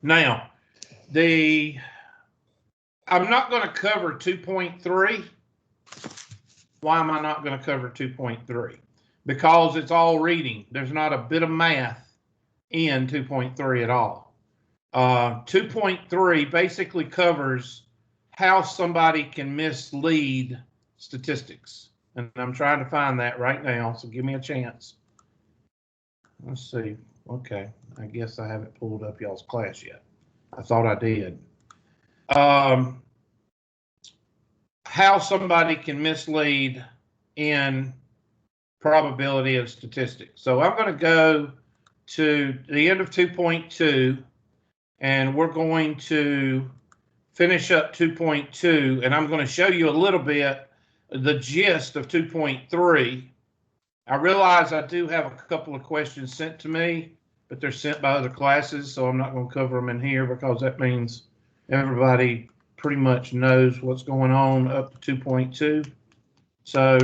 Now, I'm not going to cover 2.3. Why am I not going to cover 2.3? Because it's all reading. There's not a bit of math in 2.3 at all. 2.3 basically covers how somebody can mislead statistics. And I'm trying to find that right now, so give me a chance. Let's see. Okay, I guess I haven't pulled up y'all's class yet. I thought I did. How somebody can mislead in probability of statistics. So I'm going to go to the end of 2.2, and we're going to finish up 2.2, and I'm going to show you a little bit the gist of 2.3. I realize I do have a couple of questions sent to me, but they're sent by other classes, so I'm not going to cover them in here because that means everybody pretty much knows what's going on up to 2.2. So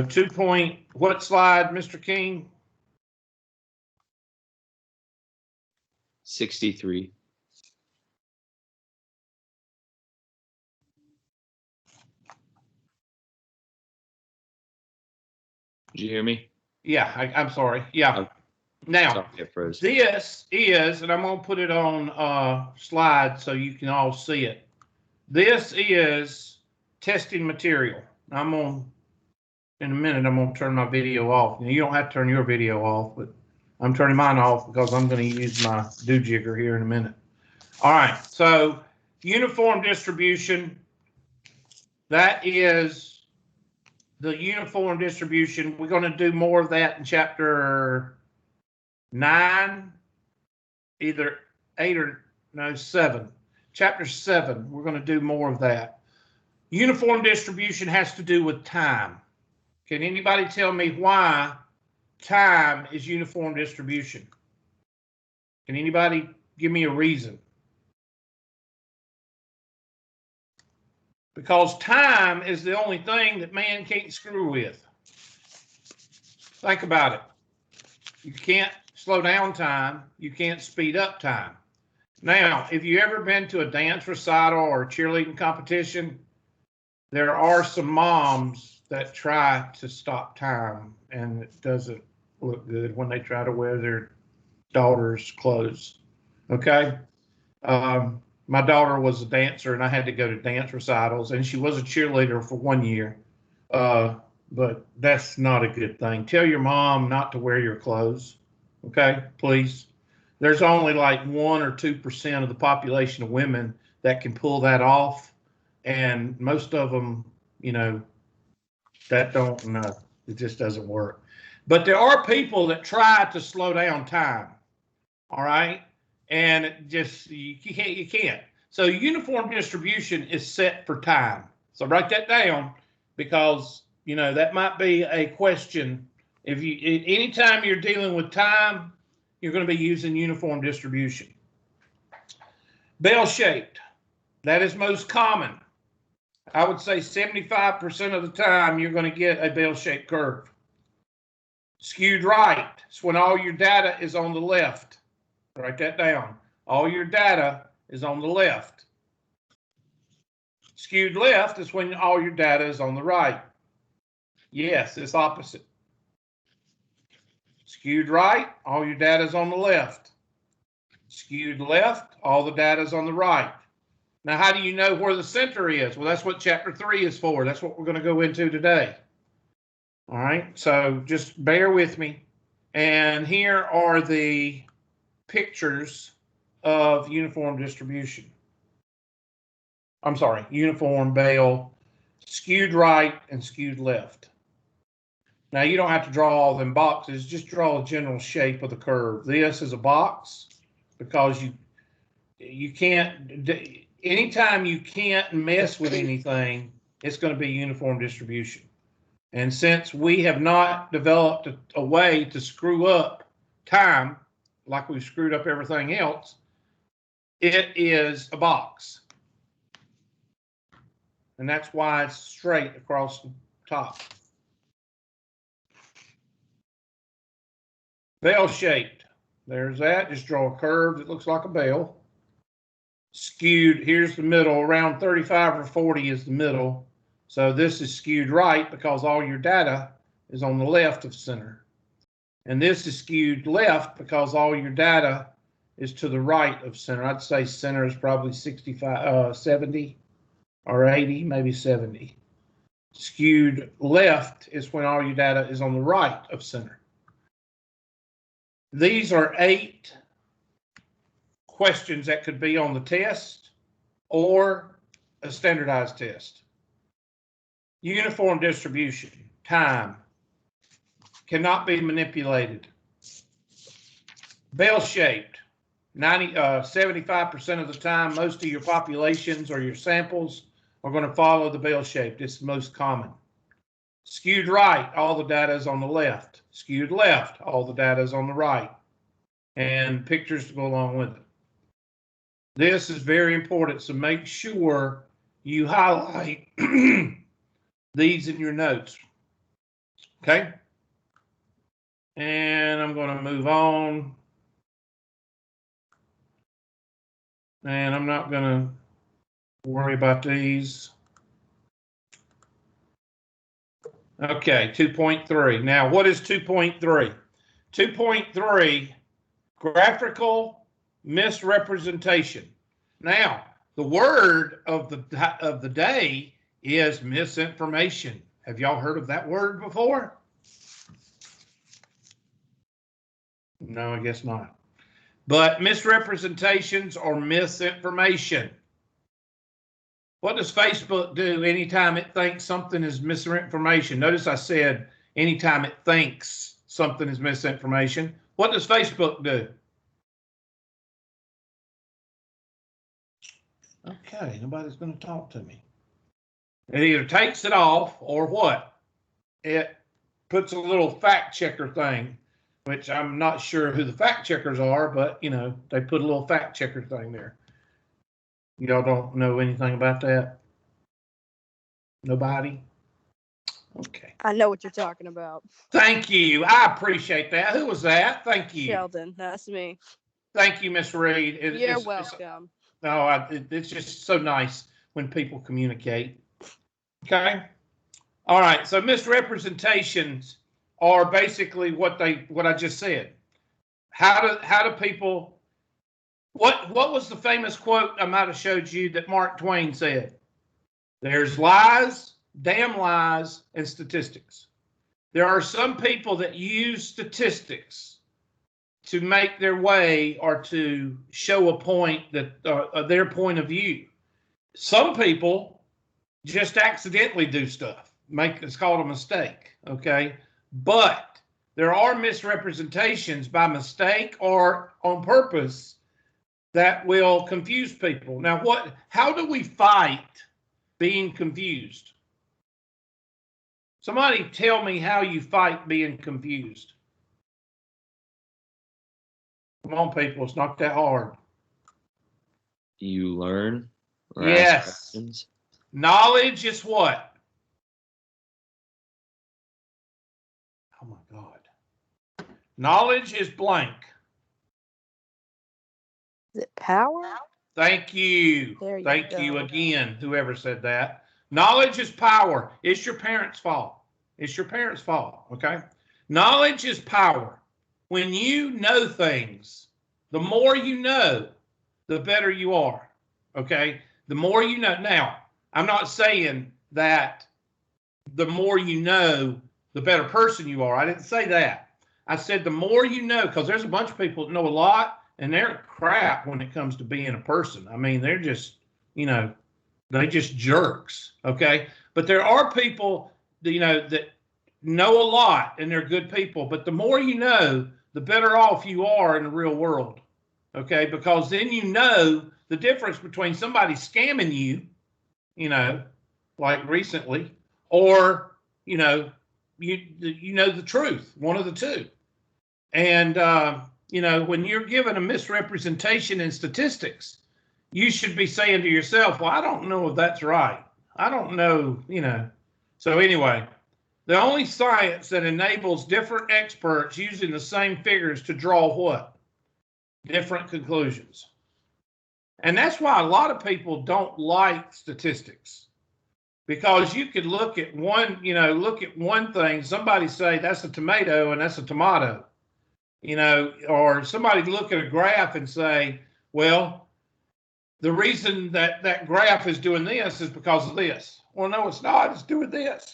what slide, Mr. King? 63. Did you hear me? Yeah, I'm sorry. Yeah. Oh, now, sorry, it froze. This is, and I'm going to put it on slide so you can all see it. This is testing material. In a minute, I'm going to turn my video off. You don't have to turn your video off, but I'm turning mine off because I'm going to use my do-jigger here in a minute. All right, so uniform distribution, that is the uniform distribution. We're going to do more of that in chapter 9, either 8 or no 7. Chapter 7, we're going to do more of that. Uniform distribution has to do with time. Can anybody tell me why time is uniform distribution? Can anybody give me a reason? Because time is the only thing that man can't screw with. Think about it. You can't slow down time. You can't speed up time. Now, if you ever been to a dance recital or a cheerleading competition, there are some moms that try to stop time, and it doesn't look good when they try to wear their daughter's clothes. Okay. My daughter was a dancer, and I had to go to dance recitals, and she was a cheerleader for 1 year. But that's not a good thing. Tell your mom not to wear your clothes. Okay, please. There's only like 1 or 2% of the population of women that can pull that off. And most of them, that don't know. It just doesn't work. But there are people that try to slow down time. All right. And it just, you can't. So uniform distribution is set for time. So write that down because, that might be a question. Anytime you're dealing with time, you're going to be using uniform distribution. Bell-shaped, that is most common. I would say 75% of the time you're going to get a bell-shaped curve. Skewed right, it's when all your data is on the left. Write that down. All your data is on the left. Skewed left is when all your data is on the right. Yes, it's opposite. Skewed right, all your data is on the left. Skewed left, all the data is on the right. Now, how do you know where the center is? Well, that's what chapter 3 is for. That's what we're going to go into today. All right, so just bear with me. And here are the pictures of uniform distribution. I'm sorry, uniform bell, skewed right and skewed left. Now, you don't have to draw all them boxes. Just draw a general shape of the curve. This is a box because you can't, anytime you can't mess with anything, it's going to be uniform distribution. And since we have not developed a way to screw up time like we've screwed up everything else, it is a box. And that's why it's straight across the top. Bell-shaped. There's that. Just draw a curve that looks like a bell. skewed. Here's the middle. Around 35 or 40 is the middle. So this is skewed right because all your data is on the left of center. And this is skewed left because all your data is to the right of center. I'd say center is probably 65, 70 or 80, maybe 70. Skewed left is when all your data is on the right of center. These are 8 questions that could be on the test or a standardized test. Uniform distribution, time, cannot be manipulated. Bell-shaped, 75% of the time, most of your populations or your samples are going to follow the bell-shaped. It's the most common. Skewed right, all the data is on the left. Skewed left, all the data is on the right. And pictures to go along with it. This is very important, so make sure you highlight these in your notes. Okay? And I'm going to move on. And I'm not going to worry about these. Okay, 2.3. Now, what is 2.3? 2.3, graphical misrepresentation. Now, the word of the day is misinformation. Have y'all heard of that word before? No, I guess not. But misrepresentations or misinformation. What does Facebook do anytime it thinks something is misinformation? Notice I said anytime it thinks something is misinformation. What does Facebook do? Okay, nobody's going to talk to me. It either takes it off or what? It puts a little fact checker thing, which I'm not sure who the fact checkers are, but, you know, they put a little fact checker thing there. Y'all don't know anything about that? Nobody? Okay. I know what you're talking about. Thank you. I appreciate that. Who was that? Thank you. Sheldon, that's me. Thank you, Miss Reed. You're welcome. It's just so nice when people communicate. Okay. All right. So misrepresentations are basically what I just said. How do people? What was the famous quote I might have showed you that Mark Twain said? There's lies, damn lies, and statistics. There are some people that use statistics to make their way or to show a point that their point of view. Some people just accidentally do stuff. It's called a mistake, okay? But there are misrepresentations by mistake or on purpose that will confuse people. Now, how do we fight being confused? Somebody tell me how you fight being confused. Come on, people, it's not that hard. You learn. Or yes. Ask questions. Knowledge is what? Oh my God. Knowledge is blank. Is it power? Thank you. Thank you again, whoever said that. Knowledge is power. It's your parents' fault. It's your parents' fault, okay? Knowledge is power. When you know things, the more you know, the better you are, okay? The more you know. Now, I'm not saying that the more you know, the better person you are. I didn't say that. I said the more you know, because there's a bunch of people that know a lot, and they're crap when it comes to being a person. I mean, they're just, you know, they just jerks, okay? But there are people, you know, that know a lot, and they're good people. But the more you know, the better off you are in the real world, okay? Because then you know the difference between somebody scamming you, you know, like recently, or, you know the truth, one of the two. And, you know, when you're given a misrepresentation in statistics, you should be saying to yourself, well, I don't know if that's right. I don't know, you know. So anyway, the only science that enables different experts using the same figures to draw what? Different conclusions. And that's why a lot of people don't like statistics, because you could look at one thing, somebody say that's a tomato and that's a tomato, or somebody look at a graph and say, well, the reason that that graph is doing this is because of this. Well, no, it's not. It's doing this,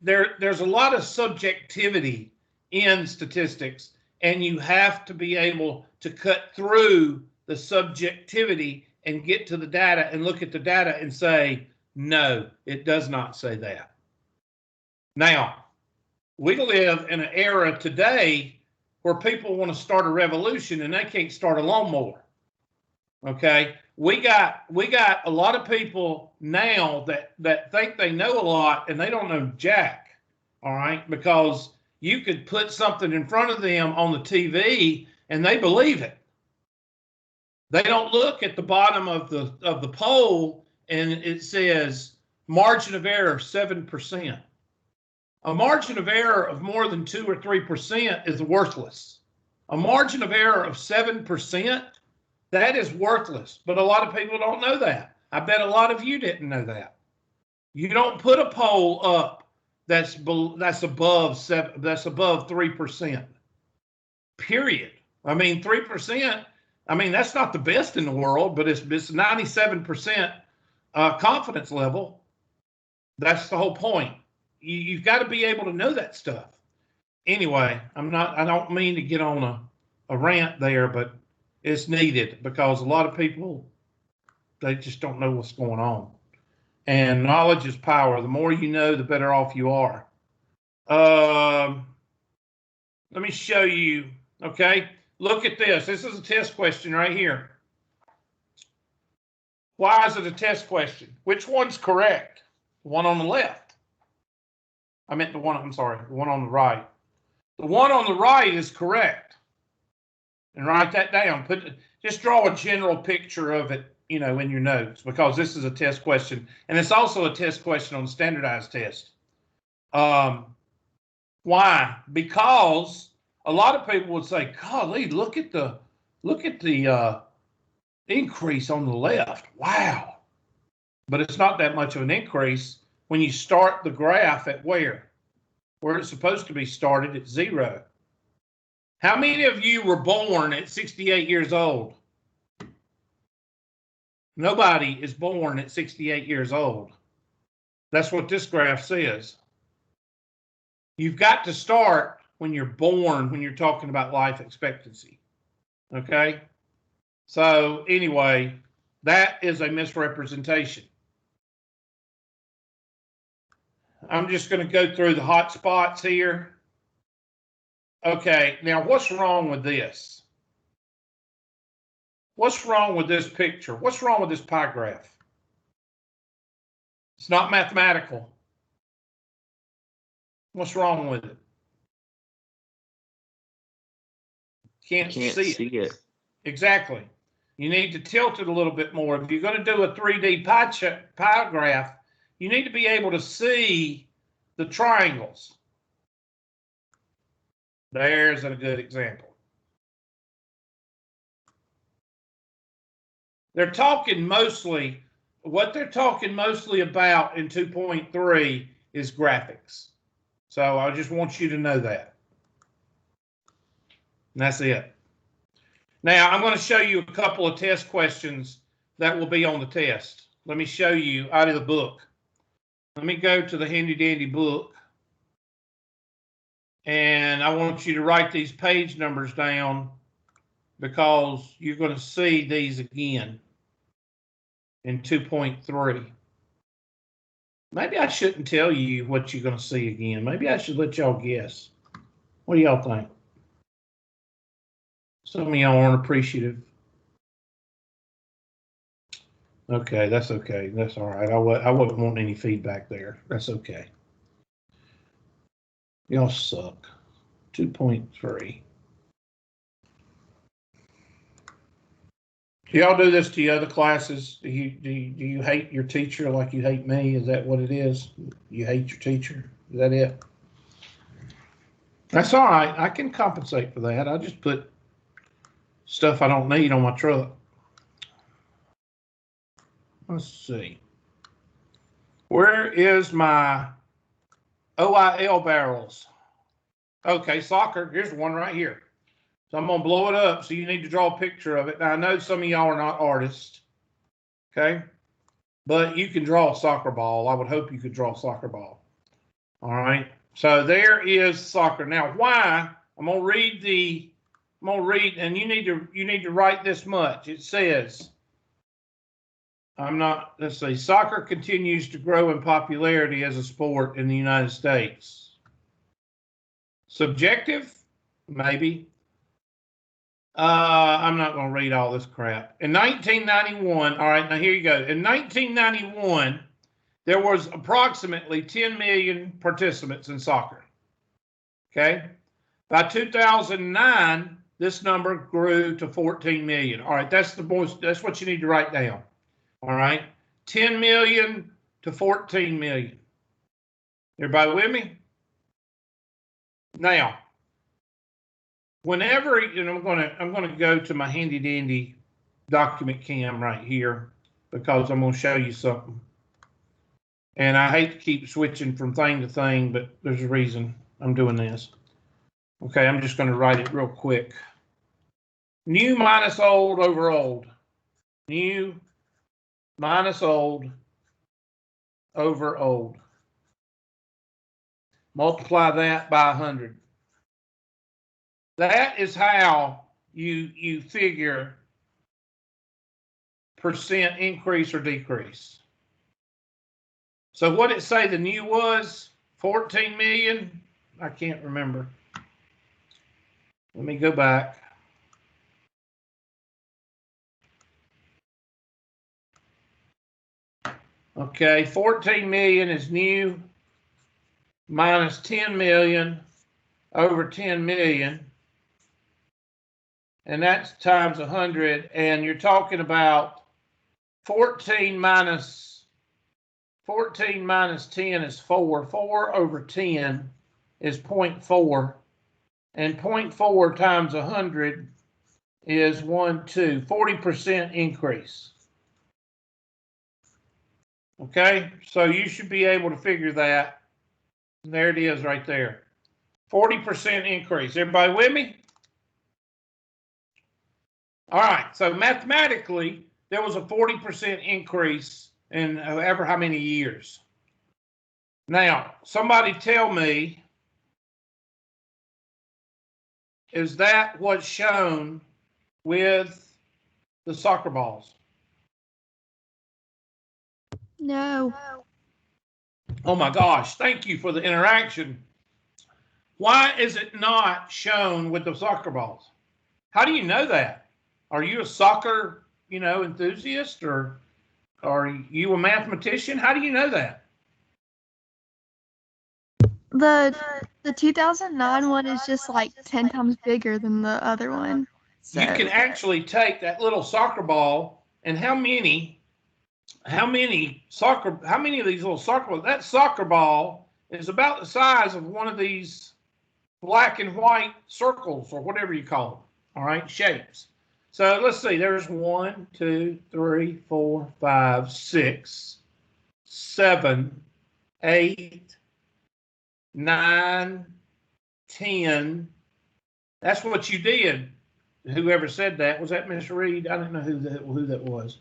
there's a lot of subjectivity in statistics, and you have to be able to cut through the subjectivity and get to the data and look at the data and say, no, it does not say that. Now, we live in an era today where people want to start a revolution and they can't start a lawnmower. Okay, we got a lot of people now that think they know a lot and they don't know jack. All right, because you could put something in front of them on the TV and they believe it. They don't look at the bottom of the poll and it says margin of error 7%. A margin of error of more than 2 or 3% is worthless. A margin of error of 7%, that is worthless. But a lot of people don't know that. I bet a lot of you didn't know that. You don't put a poll up that's above 3%. Period. I mean, 3%. I mean, that's not the best in the world, but it's 97% confidence level. That's the whole point. You've got to be able to know that stuff. Anyway, I don't mean to get on a rant there, but it's needed because a lot of people, they just don't know what's going on. And knowledge is power. The more you know, the better off you are. Let me show you, okay? Look at this. This is a test question right here. Why is it a test question? Which one's correct? The one on the left. I meant the one on the right. The one on the right is correct. And write that down. Just draw a general picture of it, in your notes, because this is a test question. And it's also a test question on the standardized test. Why? Because a lot of people would say, golly, look at the increase on the left. Wow. But it's not that much of an increase when you start the graph at where it's supposed to be started at 0. How many of you were born at 68 years old? Nobody is born at 68 years old. That's what this graph says. You've got to start when you're born, when you're talking about life expectancy. Okay? So anyway, that is a misrepresentation. I'm just going to go through the hot spots here. Okay, now what's wrong with this? What's wrong with this picture? What's wrong with this pie graph? It's not mathematical. What's wrong with it? Can't see it. Exactly. You need to tilt it a little bit more. If you're going to do a 3D pie graph, you need to be able to see the triangles. There's a good example. They're talking mostly, what they're talking mostly about in 2.3 is graphics. So I just want you to know that. And that's it. Now I'm going to show you a couple of test questions that will be on the test. Let me show you out of the book. Let me go to the handy dandy book. And I want you to write these page numbers down because you're going to see these again in 2.3. Maybe I shouldn't tell you what you're going to see again. Maybe I should let y'all guess. What do y'all think? Some of y'all aren't appreciative. Okay, that's okay. That's all right. I wasn't wanting any feedback there. That's okay. Y'all suck. 2.3. Do y'all do this to your other classes? Do you hate your teacher like you hate me? Is that what it is? You hate your teacher? Is that it? That's all right. I can compensate for that. I just put stuff I don't need on my truck. Let's see. Where is my OIL barrels? Okay, soccer. Here's one right here. So I'm going to blow it up, so you need to draw a picture of it. Now, I know some of y'all are not artists, okay? But you can draw a soccer ball. I would hope you could draw a soccer ball. All right. So there is soccer. Now, why? I'm going to read, and you need to write this much. It says, let's see, soccer continues to grow in popularity as a sport in the United States. Subjective? Maybe. I'm not going to read all this crap. In 1991, all right, now here you go. In 1991, there was approximately 10 million participants in soccer. Okay? By 2009, this number grew to 14 million. All right, that's what you need to write down. All right? 10 million to 14 million. Everybody with me? Now, whenever, and I'm gonna go to my handy dandy document cam right here because I'm gonna show you something. And I hate to keep switching from thing to thing, but there's a reason I'm doing this. Okay, I'm just gonna write it real quick. New minus old over old. New minus old over old. Multiply that by 100. That is how you figure percent increase or decrease. So what did it say the new was? 14 million? I can't remember. Let me go back. Okay, 14 million is new minus 10 million over 10 million. And that's times 100. And you're talking about 14 minus 10 is 4. 4 over 10 is 0.4. And 0.4 times 100 is 40% increase. Okay, so you should be able to figure that. There it is right there. 40% increase. Everybody with me? All right, so mathematically, there was a 40% increase in however how many years. Now, somebody tell me, is that what's shown with the soccer balls? No. Oh my gosh, thank you for the interaction. Why is it not shown with the soccer balls? How do you know that? Are you a soccer, enthusiast, or are you a mathematician? How do you know that? The 2009 one is just like 10 times bigger than the other one. So You can actually take that little soccer ball and how many of these little soccer balls? That soccer ball is about the size of one of these black and white circles or whatever you call them. All right, shapes. So let's see, there's 1, 2, 3, 4, 5, 6, 7, 8, 9, 10. That's what you did. Whoever said that, was that Miss Reed? I don't know who that was.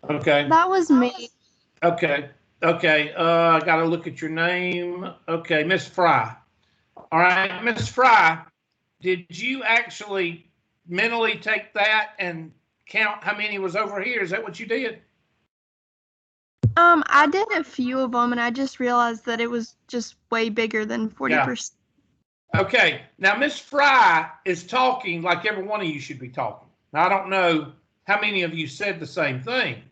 Okay. that was me. Okay. I got to look at your name. Okay, Miss Fry. All right, Miss Fry, did you actually mentally take that and count how many was over here? Is that what you did? I did a few of them, and I just realized that it was just way bigger than 40%. Okay, now Miss Fry is talking like every one of you should be talking. Now, I don't know how many of you said the same thing,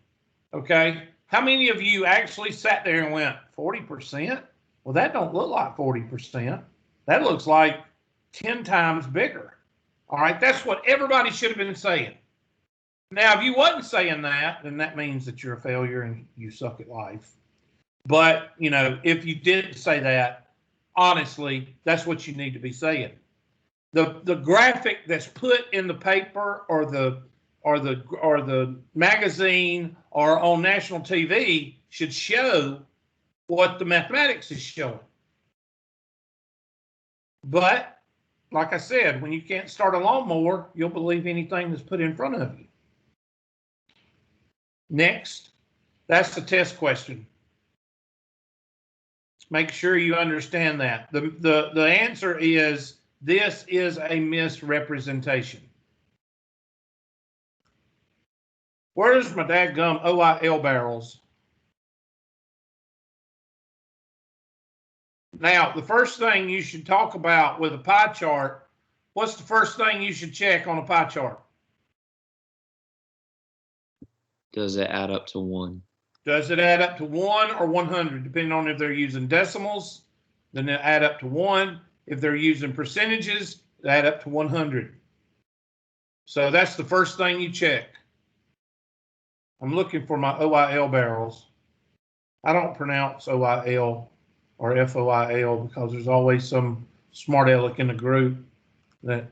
okay? How many of you actually sat there and went, 40%? Well, that don't look like 40%. That looks like 10 times bigger. All right, that's what everybody should have been saying. Now, if you wasn't saying that, then that means that you're a failure and you suck at life. But, if you didn't say that, honestly, that's what you need to be saying. the graphic that's put in the paper or the magazine or on national TV should show what the mathematics is showing. But like I said, when you can't start a lawnmower, you'll believe anything that's put in front of you. Next, that's the test question. Make sure you understand that. The answer is, this is a misrepresentation. Where's my dadgum OIL barrels? Now, the first thing you should talk about with a pie chart, what's the first thing you should check on a pie chart? Does it add up to 1? Does it add up to 1 or 100? Depending on if they're using decimals, then it add up to 1. If they're using percentages, it add up to 100. So that's the first thing you check. I'm looking for my OIL barrels. I don't pronounce OIL or FOIL because there's always some smart aleck in the group that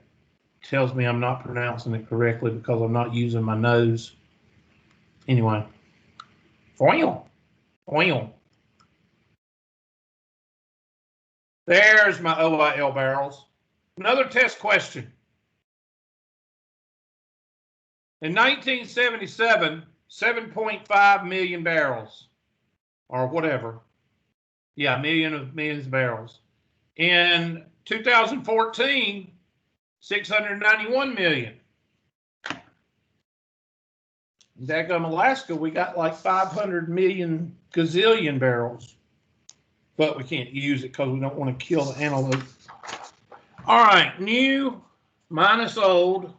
tells me I'm not pronouncing it correctly because I'm not using my nose. Anyway, foil. There's my OIL barrels. Another test question. In 1977, 7.5 million barrels, or whatever. Yeah, millions of barrels. In 2014, 691 million. In Daggum, Alaska, we got like 500 million gazillion barrels. But we can't use it because we don't want to kill the antelope. All right, new minus old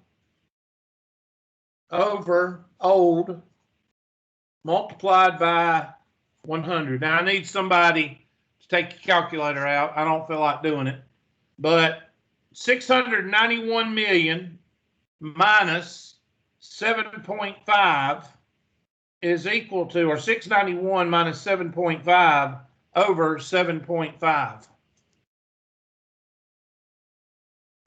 over old multiplied by 100. Now, I need somebody to take the calculator out. I don't feel like doing it. But 691 million minus 7.5 is equal to, or 691 minus 7.5 over 7.5.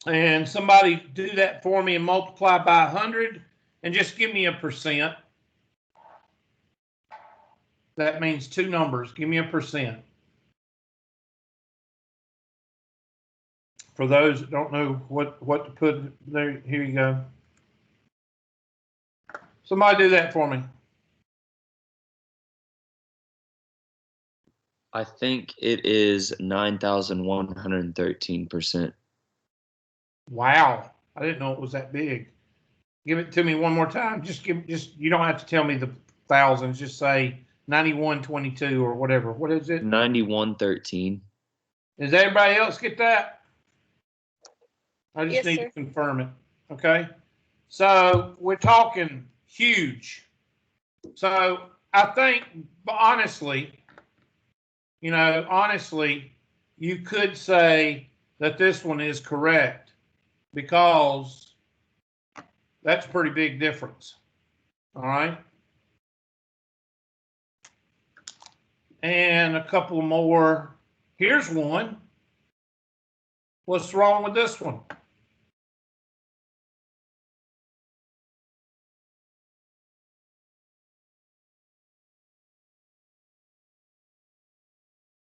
And somebody do that for me and multiply by 100 and just give me a percent. That means two numbers. Give me a percent. For those that don't know what to put there, here you go. Somebody do that for me. I think it is 9,113%. Wow. I didn't know it was that big. Give it to me one more time. You don't have to tell me the thousands. Just say 9122 or whatever. What is it? 9113. Does everybody else get that? I just Yes, need sir. to confirm it. Okay. So we're talking huge. So I think, honestly, you could say that this one is correct because that's a pretty big difference. All right. And a couple more. Here's one. What's wrong with this one?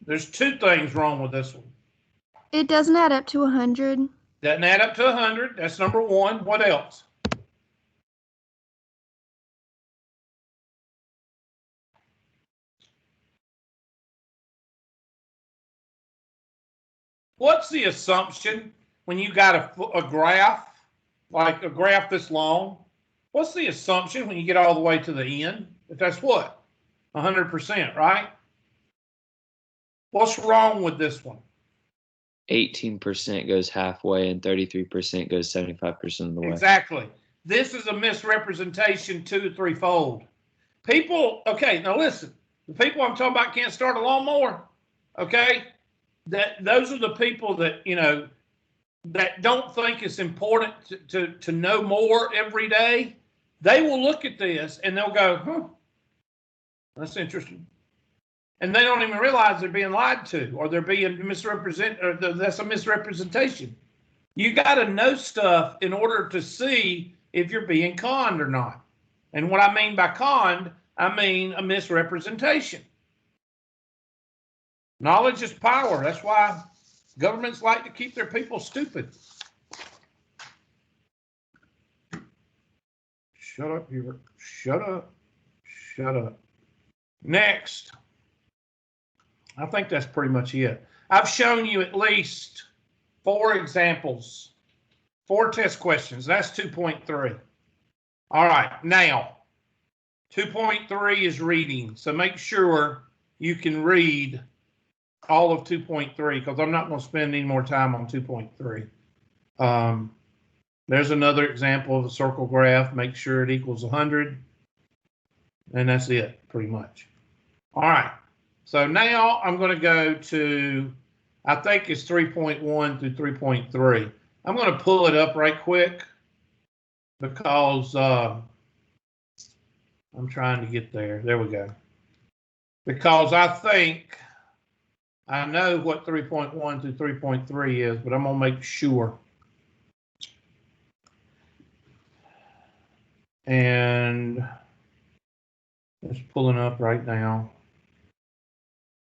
There's two things wrong with this one. It doesn't add up to 100. Doesn't add up to 100. That's number one. What else? What's the assumption when you got a graph, like a graph this long? What's the assumption when you get all the way to the end? If that's what? 100%, right? What's wrong with this one? 18% goes halfway and 33% goes 75% of the way. Exactly. This is a misrepresentation 2 to 3-fold. People, okay, now listen. The people I'm talking about can't start a lawnmower, okay? Those are the people that, that don't think it's important to know more every day. They will look at this and they'll go, that's interesting. And they don't even realize they're being lied to or they're being misrepresented, or that's a misrepresentation. You got to know stuff in order to see if you're being conned or not. And what I mean by conned, I mean a misrepresentation. Knowledge is power. That's why governments like to keep their people stupid. Shut up, Hubert. Shut up. Shut up. Next. I think that's pretty much it. I've shown you at least 4 examples, 4 test questions. That's 2.3. All right, now 2.3 is reading. So make sure you can read all of 2.3 because I'm not going to spend any more time on 2.3. There's another example of a circle graph. Make sure it equals 100. And that's it, pretty much. All right. So now I'm going to go to, I think it's 3.1 through 3.3. I'm going to pull it up right quick because I'm trying to get there. There we go. Because I think I know what 3.1 through 3.3 is, but I'm going to make sure. And it's pulling up right now.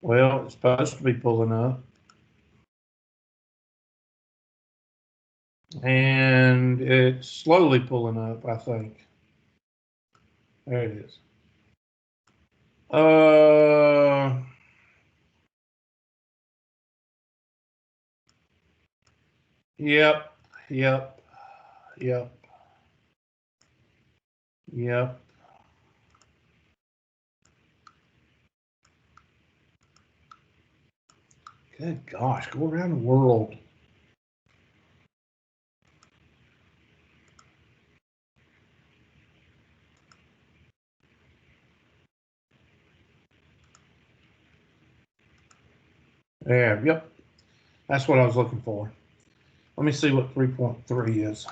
Well, it's supposed to be pulling up. And it's slowly pulling up, I think. There it is. Yep. Good gosh, go around the world. There, yep. That's what I was looking for. Let me see what 3.3 is.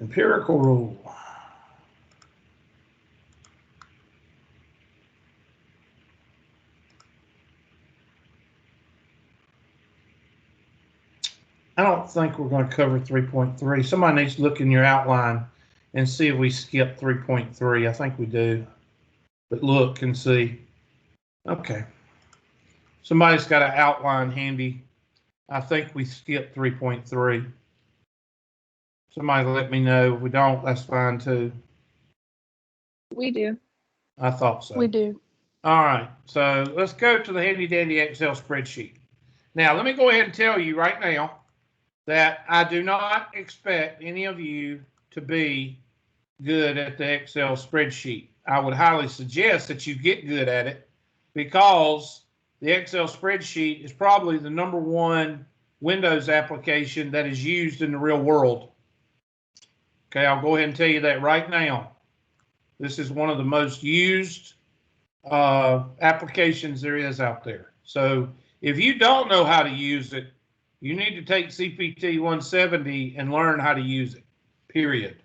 Empirical rule. I don't think we're going to cover 3.3. Somebody needs to look in your outline and see if we skip 3.3. I think we do. But look and see. Okay. Somebody's got an outline handy. I think we skipped 3.3. Somebody let me know. If we don't, that's fine too. We do. I thought so. We do. All right. So let's go to the handy dandy Excel spreadsheet. Now, let me go ahead and tell you right now that I do not expect any of you to be good at the Excel spreadsheet. I would highly suggest that you get good at it because the Excel spreadsheet is probably the #1 Windows application that is used in the real world. Okay, I'll go ahead and tell you that right now. This is one of the most used applications there is out there. So if you don't know how to use it, you need to take CPT 170 and learn how to use it, period.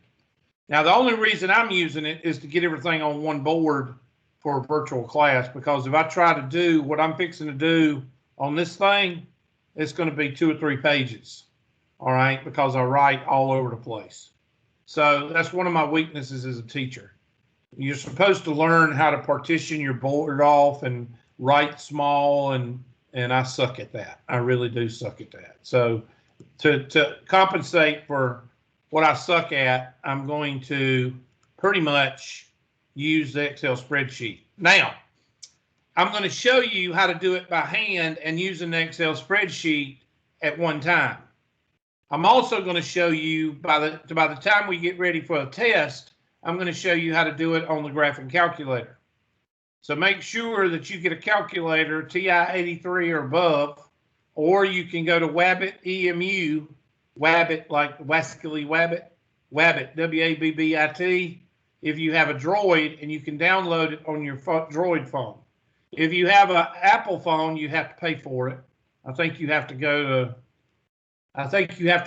Now, the only reason I'm using it is to get everything on one board for a virtual class, because if I try to do what I'm fixing to do on this thing, it's going to be 2 or 3 pages, all right, because I write all over the place. So that's one of my weaknesses as a teacher. You're supposed to learn how to partition your board off and write small, and I suck at that. I really do suck at that. So to compensate for what I suck at, I'm going to pretty much use the Excel spreadsheet. Now, I'm going to show you how to do it by hand and using the Excel spreadsheet at one time. I'm also going to show you by the time we get ready for a test, I'm going to show you how to do it on the graphing calculator. So make sure that you get a calculator, TI-83 or above, or you can go to Wabbit EMU, Wabbit like Wascally Wabbit, Wabbit, W-A-B-B-I-T, if you have a Droid, and you can download it on your Droid phone. If you have an Apple phone, you have to pay for it. I think you have to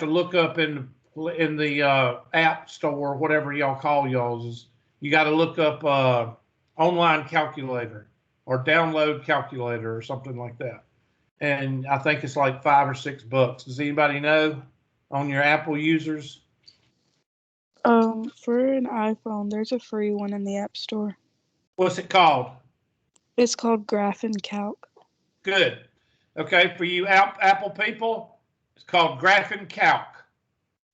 look up in the app store, whatever y'all call y'all's. You got to look up online calculator or download calculator or something like that. and I think it's like $5 or $6. Does anybody know on your Apple users? For an iPhone, there's a free one in the App Store. What's it called? It's called Graph and Calc. Good. Okay, for you Apple people, it's called Graphical Calc,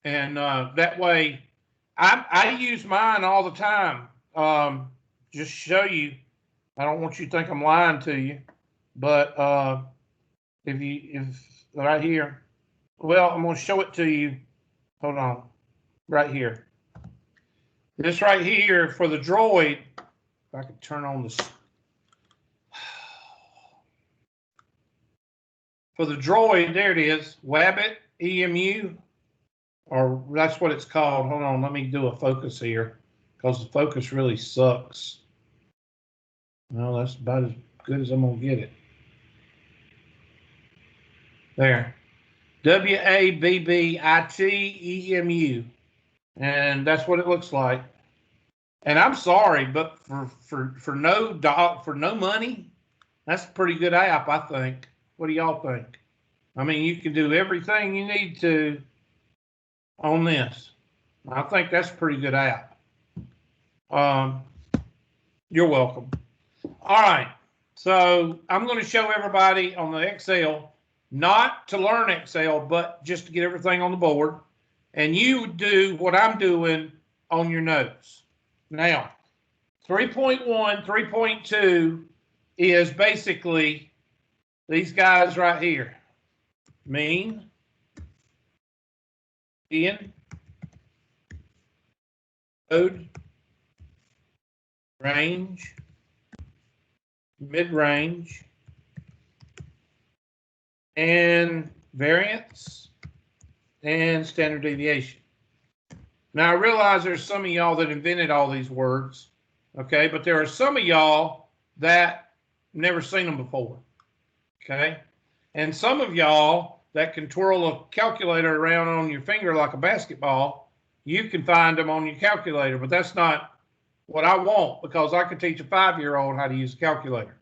and that way, I use mine all the time. Just show you. I don't want you to think I'm lying to you, but if right here, well, I'm going to show it to you. Hold on, right here. This right here for the Droid. If I could turn on this. For the Droid, there it is, Wabbit EMU, or that's what it's called. Hold on, let me do a focus here, because the focus really sucks. No, that's about as good as I'm going to get it. There. WABBIT-EMU. And that's what it looks like. And I'm sorry, but for no money, that's a pretty good app, I think. What do y'all think? I mean, you can do everything you need to on this. I think that's a pretty good app. You're welcome. All right. So I'm going to show everybody on the Excel, not to learn Excel, but just to get everything on the board. And you do what I'm doing on your notes. Now, 3.1, 3.2 is basically these guys right here. Mean, median, mode, range, mid-range, and variance, and standard deviation. Now, I realize there's some of y'all that invented all these words, okay? But there are some of y'all that never seen them before, okay? And some of y'all that can twirl a calculator around on your finger like a basketball, you can find them on your calculator, but that's not what I want, because I can teach a 5-year-old how to use a calculator.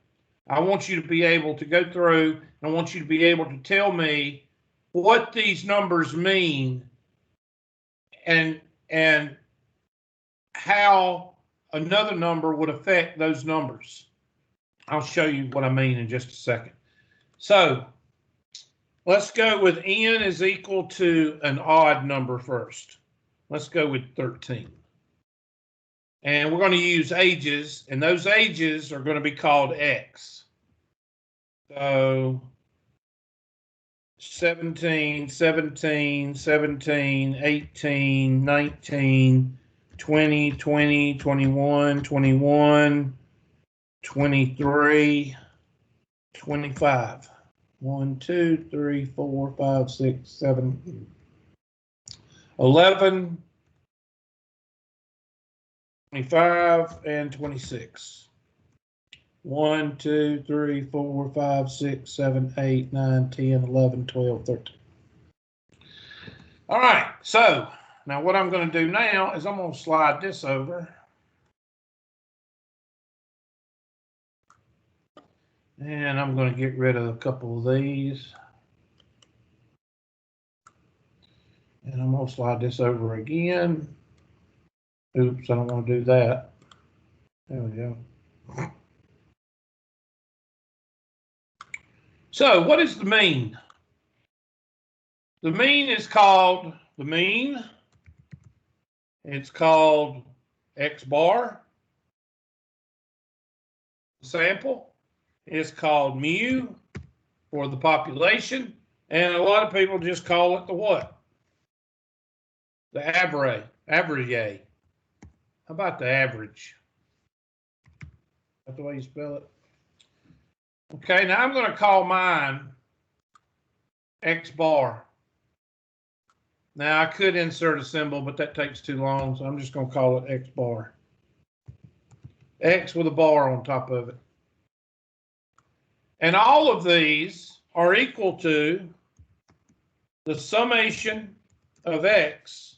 I want you to be able to go through, and I want you to be able to tell me what these numbers mean and how another number would affect those numbers. I'll show you what I mean in just a second. So let's go with n is equal to an odd number first. Let's go with 13. And we're going to use ages, and those ages are going to be called x. So 17, 17, 17, 18, 19, 20, 20, 21, 21, 23, 25. 1, 2, 3, 4, 5, 6, 7, 11, 25, and 26. 1, 2, 3, 4, 5, 6, 7, 8, 9, 10, 11, 12, 13. All right, so now what I'm going to do now is I'm going to slide this over. And I'm going to get rid of a couple of these. And I'm going to slide this over again. Oops, I don't want to do that. There we go. So what is the mean? The mean is called the mean. It's called X bar. Sample is called mu for the population. And a lot of people just call it the what? The average. Average. How about the average? That's the way you spell it. Okay, now I'm going to call mine X bar. Now I could insert a symbol, but that takes too long, so I'm just going to call it X bar. X with a bar on top of it. And all of these are equal to the summation of X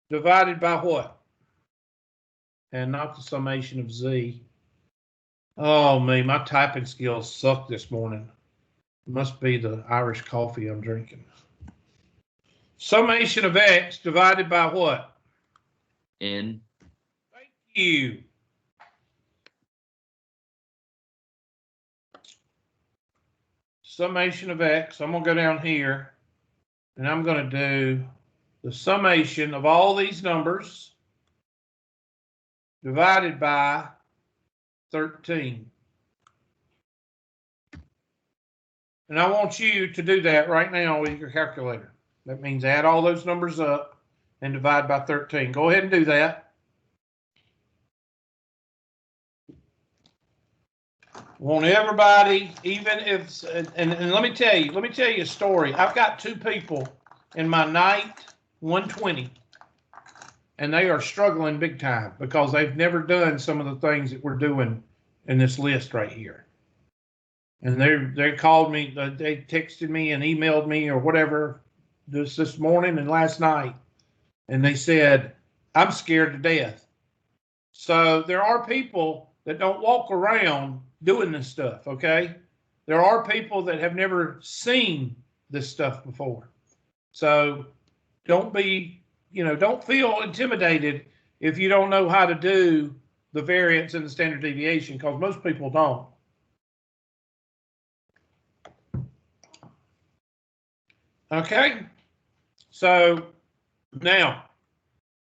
divided by what? And not the summation of Z. Oh, me, my typing skills suck this morning. Must be the Irish coffee I'm drinking. Summation of x divided by what? N. Thank you. Summation of x. I'm going to go down here, and I'm going to do the summation of all these numbers divided by 13. And I want you to do that right now with your calculator. That means add all those numbers up and divide by 13. Go ahead and do that. Want everybody, even if, and let me tell you a story. I've got two people in my night 120, and they are struggling big time because they've never done some of the things that we're doing in this list right here. And they called me, they texted me and emailed me or whatever this morning and last night, and they said, I'm scared to death. So there are people that don't walk around doing this stuff, okay? There are people that have never seen this stuff before. So don't be, don't feel intimidated if you don't know how to do the variance and the standard deviation, because most people don't. Okay? So now,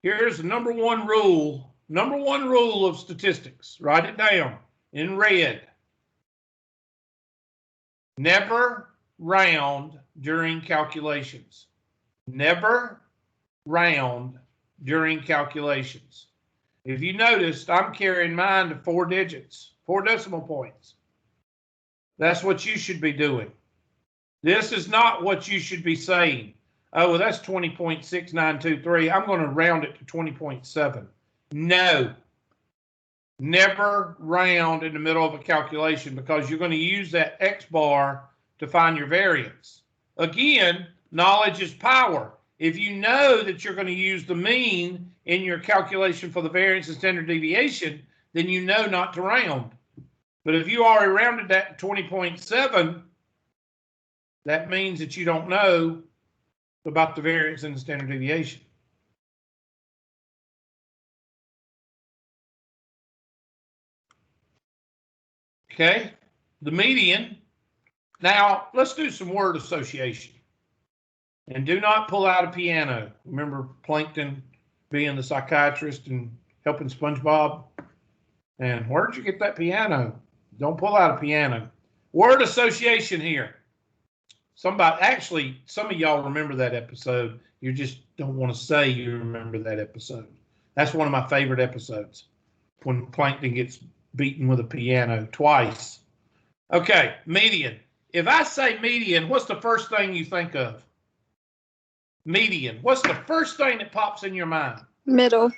here's the number one rule of statistics. Write it down in red. Never round during calculations. Never round during calculations. If you noticed, I'm carrying mine to 4 digits, 4 decimal points. That's what you should be doing. This is not what you should be saying. Oh, well, that's 20.6923. I'm going to round it to 20.7. No. Never round in the middle of a calculation, because you're going to use that X bar to find your variance. Again, knowledge is power. If you know that you're going to use the mean in your calculation for the variance and standard deviation, then you know not to round. But if you already rounded that to 20.7, that means that you don't know about the variance and the standard deviation. Okay, the median. Now, let's do some word association. And do not pull out a piano. Remember Plankton being the psychiatrist and helping SpongeBob? And where'd you get that piano? Don't pull out a piano. Word association here. Actually, some of y'all remember that episode. You just don't want to say you remember that episode. That's one of my favorite episodes, when Plankton gets beaten with a piano twice. Okay, median. If I say median, what's the first thing you think of? Median. What's the first thing that pops in your mind? Middle.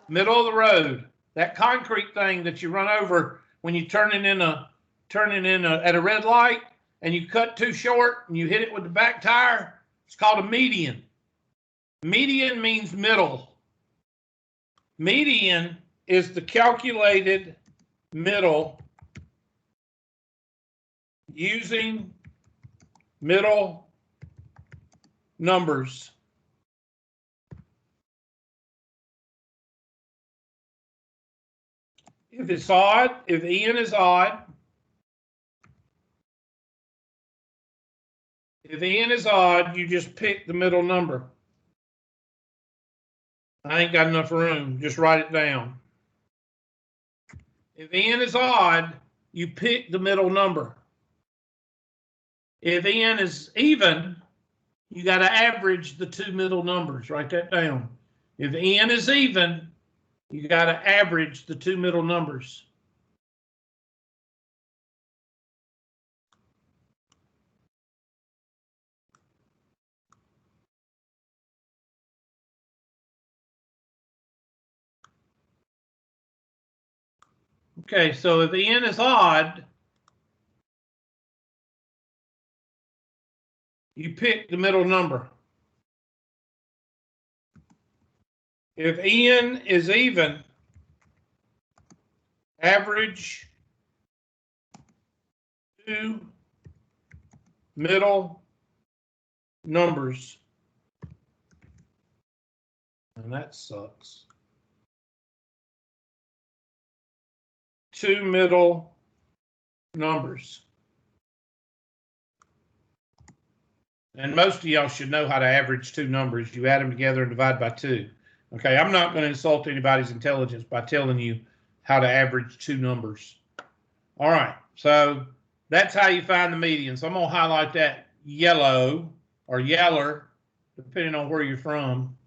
Middle of the road. That concrete thing that you run over when you turning in at a red light, and you cut too short and you hit it with the back tire. It's called a median. Median means middle. Median is the calculated middle using middle numbers. If it's odd, if n is odd, you just pick the middle number. I ain't got enough room. Just write it down. If n is odd, you pick the middle number. If n is even, you got to average the two middle numbers. Write that down. If n is even, you got to average the two middle numbers. Okay, so if n is odd, you pick the middle number. If n is even, average two middle numbers. And that sucks. 2 middle numbers. And most of y'all should know how to average 2 numbers. You add them together and divide by 2. Okay, I'm not going to insult anybody's intelligence by telling you how to average 2 numbers. All right, so that's how you find the median. So I'm going to highlight that yellow or yeller, depending on where you're from.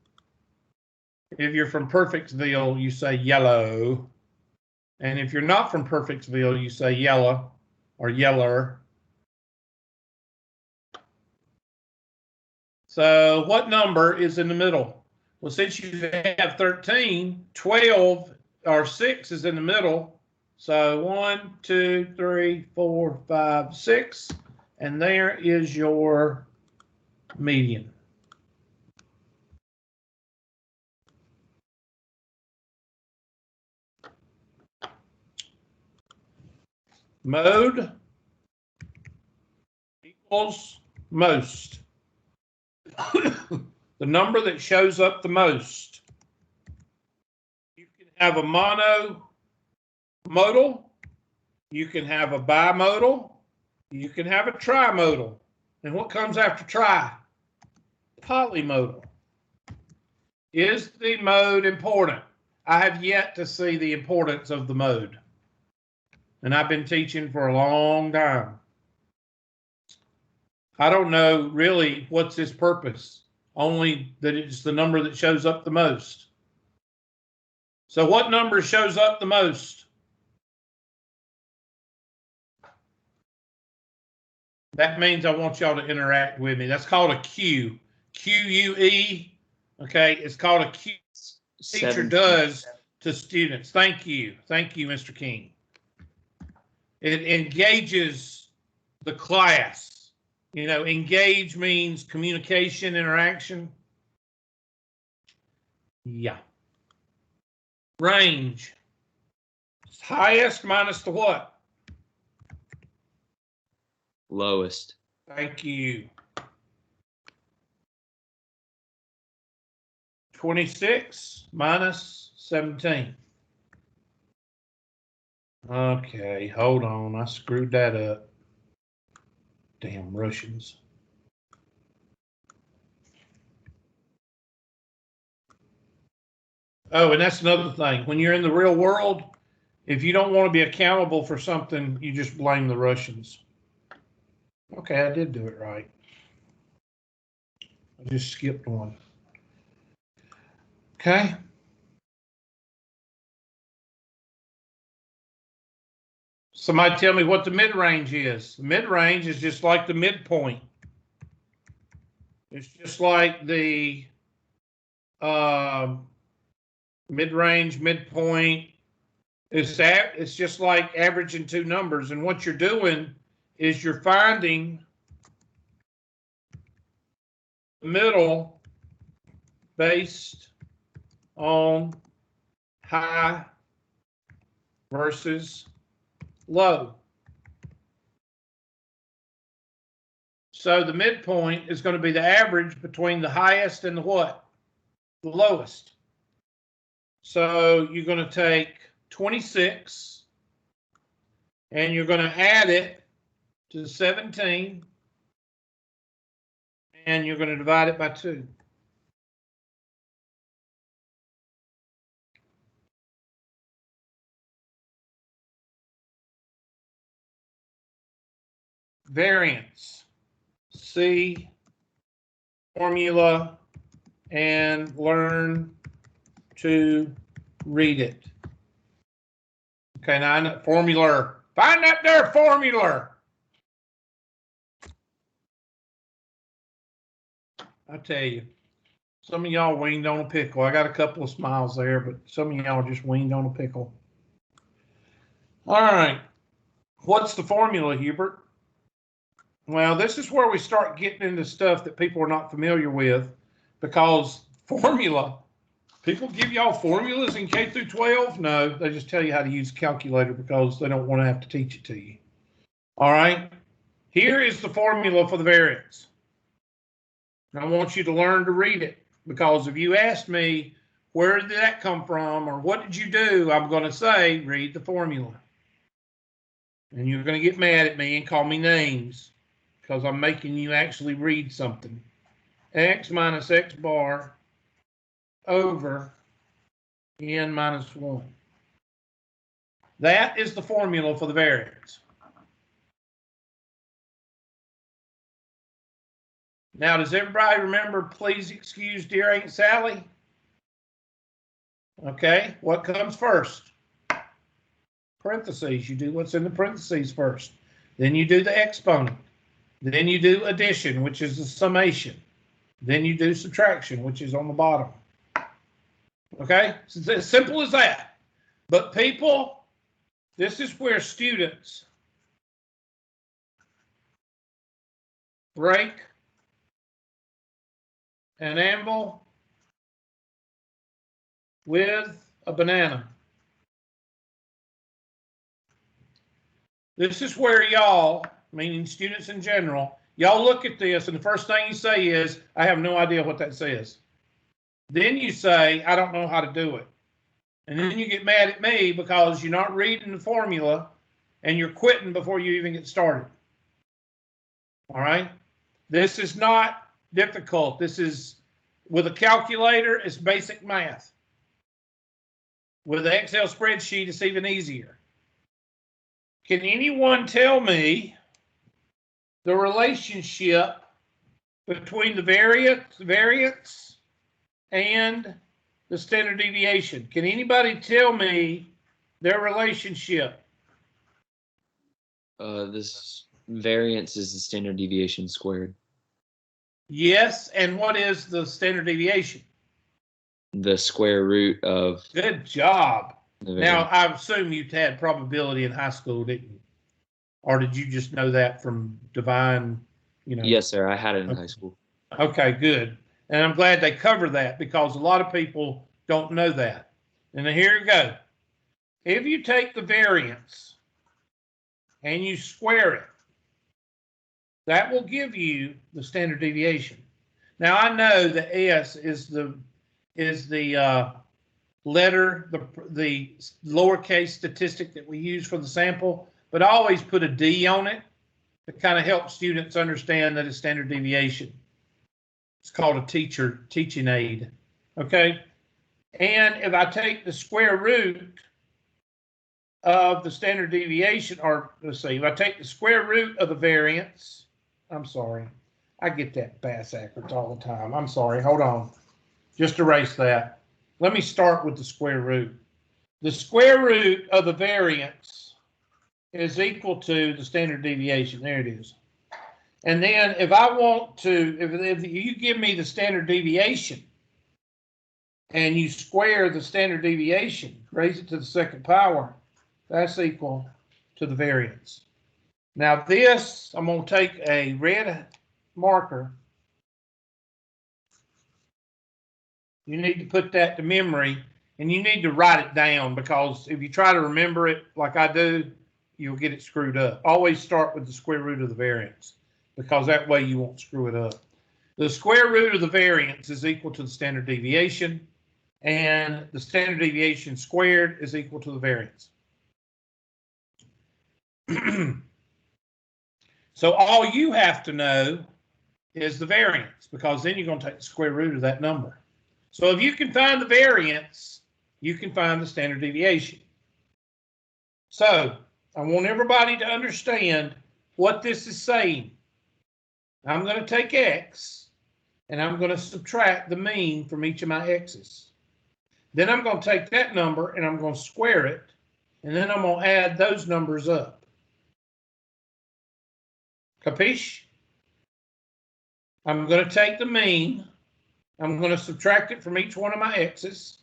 If you're from Perfectsville, you say yellow. And if you're not from Perfectsville, you say yellow or yeller. So what number is in the middle? Well, since you have 13, 12 or 6 is in the middle. So 1, 2, 3, 4, 5, 6. And there is your median. Mode equals most. The number that shows up the most. You can have a monomodal, you can have a bimodal, you can have a trimodal. And what comes after tri? Polymodal. Is the mode important? I have yet to see the importance of the mode. And I've been teaching for a long time. I don't know really what's its purpose, only that it's the number that shows up the most. So what number shows up the most? That means I want y'all to interact with me. That's called a Q. Q-U-E. Okay, it's called a Q. Teacher does to students. Thank you. Thank you, Mr. King. It engages the class. You know, engage means communication, interaction. Yeah. Range. Highest minus the what? Lowest. Thank you. 26 minus 17. Okay, hold on. I screwed that up. Damn Russians. Oh, and that's another thing. When you're in the real world, if you don't want to be accountable for something, you just blame the Russians. Okay, I did do it right. I just skipped one. Okay. Somebody tell me what the mid-range is. The mid-range is just like the midpoint. It's just like the mid-range, midpoint. It's just like averaging 2 numbers. And what you're doing is you're finding the middle based on high versus low. So the midpoint is going to be the average between the highest and the what? The lowest. So you're going to take 26 and you're going to add it to 17 and you're going to divide it by 2. Variance. See formula and learn to read it. Okay, now I know formula. Find that there formula. I tell you, some of y'all weaned on a pickle. I got a couple of smiles there, but some of y'all just weaned on a pickle. All right. What's the formula, Hubert? Well, this is where we start getting into stuff that people are not familiar with, because formula, people give y'all formulas in K through 12. No, they just tell you how to use a calculator because they don't want to have to teach it to you. All right. Here is the formula for the variance. And I want you to learn to read it, because if you ask me, where did that come from, or what did you do, I'm going to say, read the formula. And you're going to get mad at me and call me names because I'm making you actually read something. X minus X bar over N minus 1. That is the formula for the variance. Now, does everybody remember, please excuse dear Aunt Sally? Okay, what comes first? Parentheses. You do what's in the parentheses first. Then you do the exponent. Then you do addition, which is the summation. Then you do subtraction, which is on the bottom. Okay, it's as simple as that. But people, this is where students break an anvil with a banana. This is where y'all, meaning students in general, y'all look at this and the first thing you say is, I have no idea what that says. Then you say, I don't know how to do it. And then you get mad at me because you're not reading the formula and you're quitting before you even get started. All right? This is not difficult. This is, with a calculator, it's basic math. With an Excel spreadsheet, it's even easier. Can anyone tell me the relationship between the variance and the standard deviation? Can anybody tell me their relationship? This variance is the standard deviation squared. Yes, and what is the standard deviation? The square root of Good job. the Now, variance. I assume you had probability in high school, didn't you? Or did you just know that from divine, you know? Yes, sir. I had it in high school. Okay, good. And I'm glad they cover that because a lot of people don't know that. And here you go. If you take the variance and you square it, that will give you the standard deviation. Now I know that S is the letter, the lowercase statistic that we use for the sample, but I always put a D on it to kind of help students understand that it's standard deviation. It's called a teaching aid. Okay. And if I take the square root of the standard deviation, or let's see, if I take the square root of the variance, I'm sorry, I get that backwards all the time. I'm sorry, hold on. Just erase that. Let me start with the square root. The square root of the variance is equal to the standard deviation. There it is. And then if I want to, if you give me the standard deviation and you square the standard deviation, raise it to the second power, that's equal to the variance. Now this, I'm going to take a red marker. You need to put that to memory and you need to write it down, because if you try to remember it like I do, you'll get it screwed up. Always start with the square root of the variance, because that way you won't screw it up. The square root of the variance is equal to the standard deviation, and the standard deviation squared is equal to the variance. So all you have to know is the variance, because then you're going to take the square root of that number. So if you can find the variance, you can find the standard deviation. So I want everybody to understand what this is saying. I'm going to take X and I'm going to subtract the mean from each of my X's. Then I'm going to take that number and I'm going to square it, and then I'm going to add those numbers up. Capiche? I'm going to take the mean, I'm going to subtract it from each one of my X's,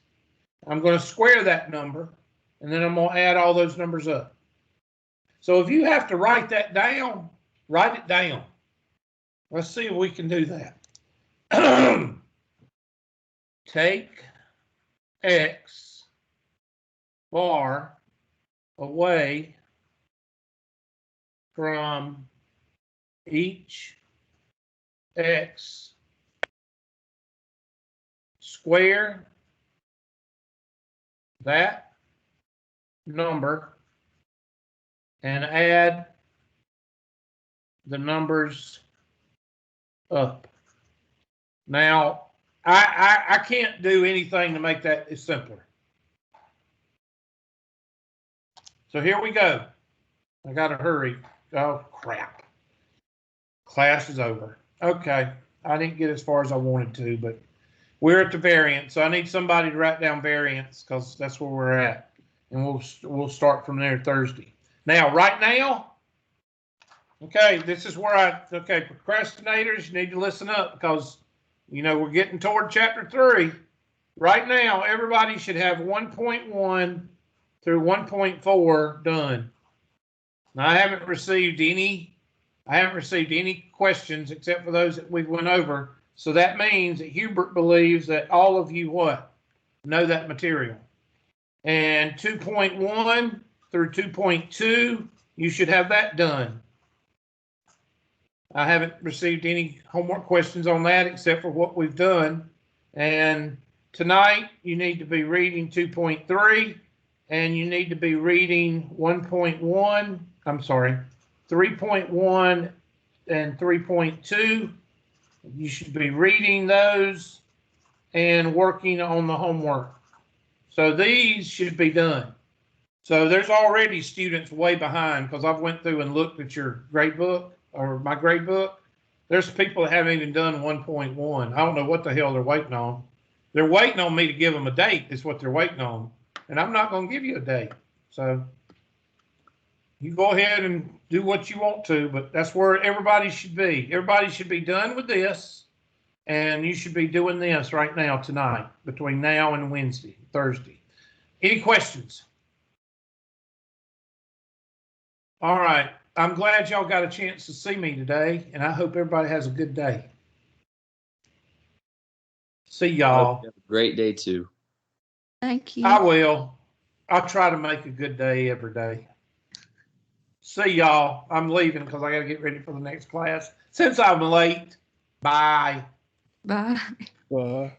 I'm going to square that number, and then I'm going to add all those numbers up. So if you have to write that down, write it down. Let's see if we can do that. Take X bar away from each x square that number and add the numbers up. Now, I can't do anything to make that simpler. So here we go. I got to hurry. Oh, crap. Class is over. Okay. I didn't get as far as I wanted to, but we're at the variance. So I need somebody to write down variance because that's where we're at. And we'll start from there Thursday. Now, right now, okay, this is where okay, procrastinators, you need to listen up because, you know, we're getting toward chapter 3. Right now, everybody should have 1.1 through 1.4 done. Now, I haven't received any questions except for those that we went over. So that means that Hubert believes that all of you what? Know that material. And 2.1 through 2.2, you should have that done. I haven't received any homework questions on that except for what we've done. And tonight, you need to be reading 2.3, and you need to be reading 1.1, I'm sorry, 3.1 and 3.2. You should be reading those and working on the homework. So these should be done. So there's already students way behind because I've went through and looked at your grade book or my grade book. There's people that haven't even done 1.1. I don't know what the hell they're waiting on. They're waiting on me to give them a date is what they're waiting on. And I'm not going to give you a date. So you go ahead and do what you want to, but that's where everybody should be. Everybody should be done with this. And you should be doing this right now tonight between now and Wednesday, Thursday. Any questions? All right. I'm glad y'all got a chance to see me today, and I hope everybody has a good day. See y'all. Have a great day too. Thank you. I will. I'll try to make a good day every day. See y'all. I'm leaving because I got to get ready for the next class. Since I'm late, bye. Bye. Bye.